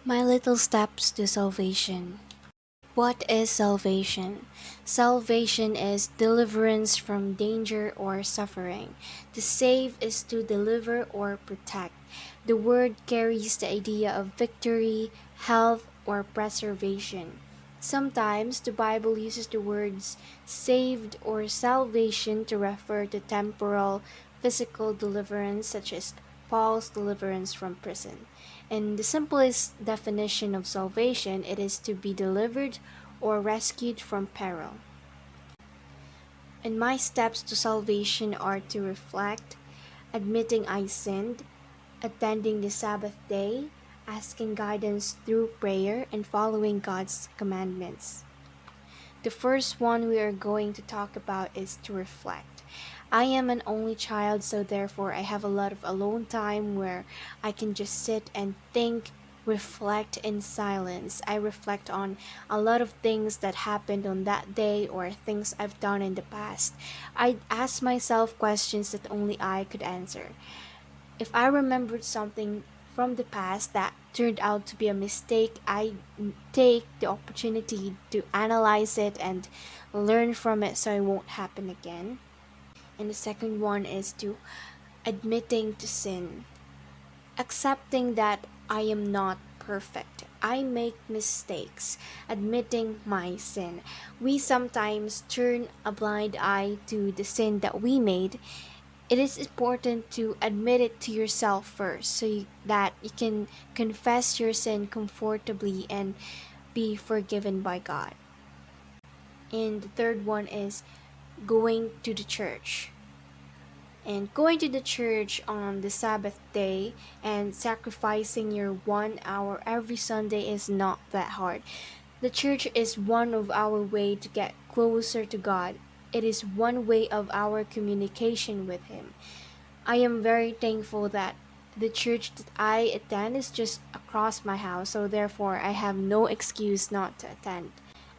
My little steps to salvation. What is salvation? Salvation is deliverance from danger or suffering. To save is to deliver or protect. The word carries the idea of victory, health, or preservation. Sometimes the Bible uses the words saved or salvation to refer to temporal, physical deliverance, such as Paul's deliverance from prison. In the simplest definition of salvation, it is to be delivered or rescued from peril. And my steps to salvation are to reflect, admitting I sinned, attending the Sabbath day, asking guidance through prayer, and following God's commandments. The first one we are going to talk about is to reflect. I am an only child, so therefore I have a lot of alone time where I can just sit and think, reflect in silence. I reflect on a lot of things that happened on that day or things I've done in the past. I ask myself questions that only I could answer. If I remembered something from the past that turned out to be a mistake, take the opportunity to analyze it and learn from it so it won't happen again. And the second one is to admitting to sin, accepting that I am not perfect. I make mistakes, admitting my sin. We sometimes turn a blind eye to the sin that we made. It is important to admit it to yourself first that you can confess your sin comfortably and be forgiven by God. And the third one is going to the church. And going to the church on the Sabbath day and sacrificing your 1 hour every Sunday is not that hard. The church is one of our way to get closer to God. It is one way of our communication with Him. I am very thankful that the church that I attend is just across my house, so therefore I have no excuse not to attend.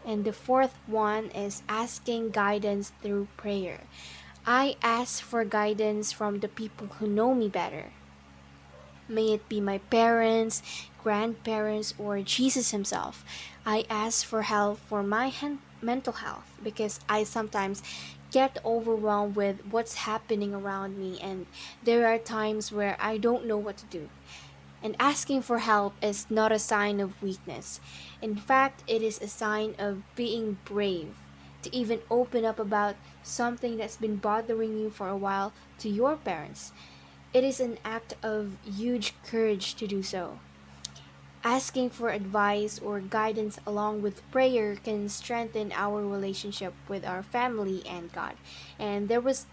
And the fourth one is asking guidance through prayer. I ask for guidance from the people who know me better. May it be my parents, grandparents, or Jesus Himself. I ask for help for my mental health because I sometimes get overwhelmed with what's happening around me, and there are times where I don't know what to do. And asking for help is not a sign of weakness. In fact, it is a sign of being brave to even open up about something that's been bothering you for a while to your parents. It is an act of huge courage to do so. Asking for advice or guidance along with prayer can strengthen our relationship with our family and God. And there was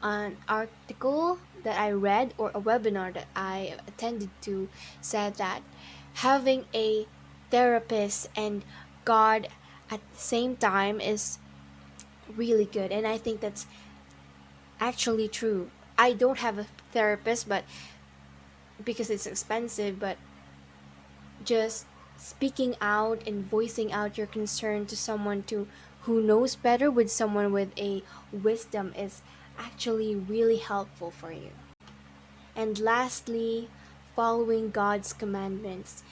an article that I read or a webinar that I attended to said that having a therapist and God at the same time is really good. And I think that's actually true. I don't have a therapist but because it's expensive, but just speaking out and voicing out your concern to someone to who knows better with someone with a wisdom is actually really helpful for you. And lastly, following God's commandments.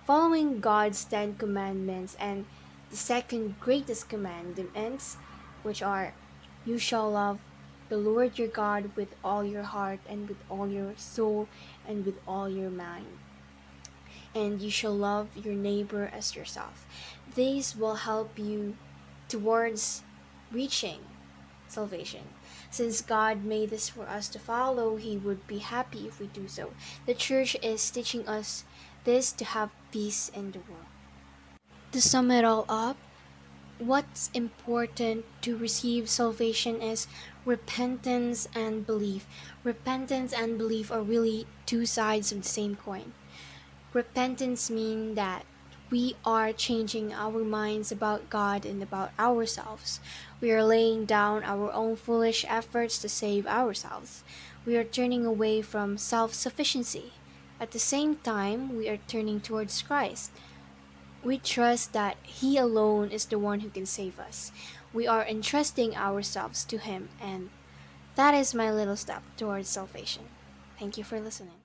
Following God's 10 commandments and the second greatest commandments, which are you shall love the Lord your God with all your heart and with all your soul and with all your mind, and you shall love your neighbor as yourself. These will help you towards reaching salvation. Since God made this for us to follow, He would be happy if we do so. The church is teaching us this to have peace in the world. To sum it all up, what's important to receive salvation is repentance and belief. Repentance and belief are really two sides of the same coin. Repentance means that we are changing our minds about God and about ourselves. We are laying down our own foolish efforts to save ourselves. We are turning away from self-sufficiency. At the same time, we are turning towards Christ. We trust that He alone is the one who can save us. We are entrusting ourselves to Him, and that is my little step towards salvation. Thank you for listening.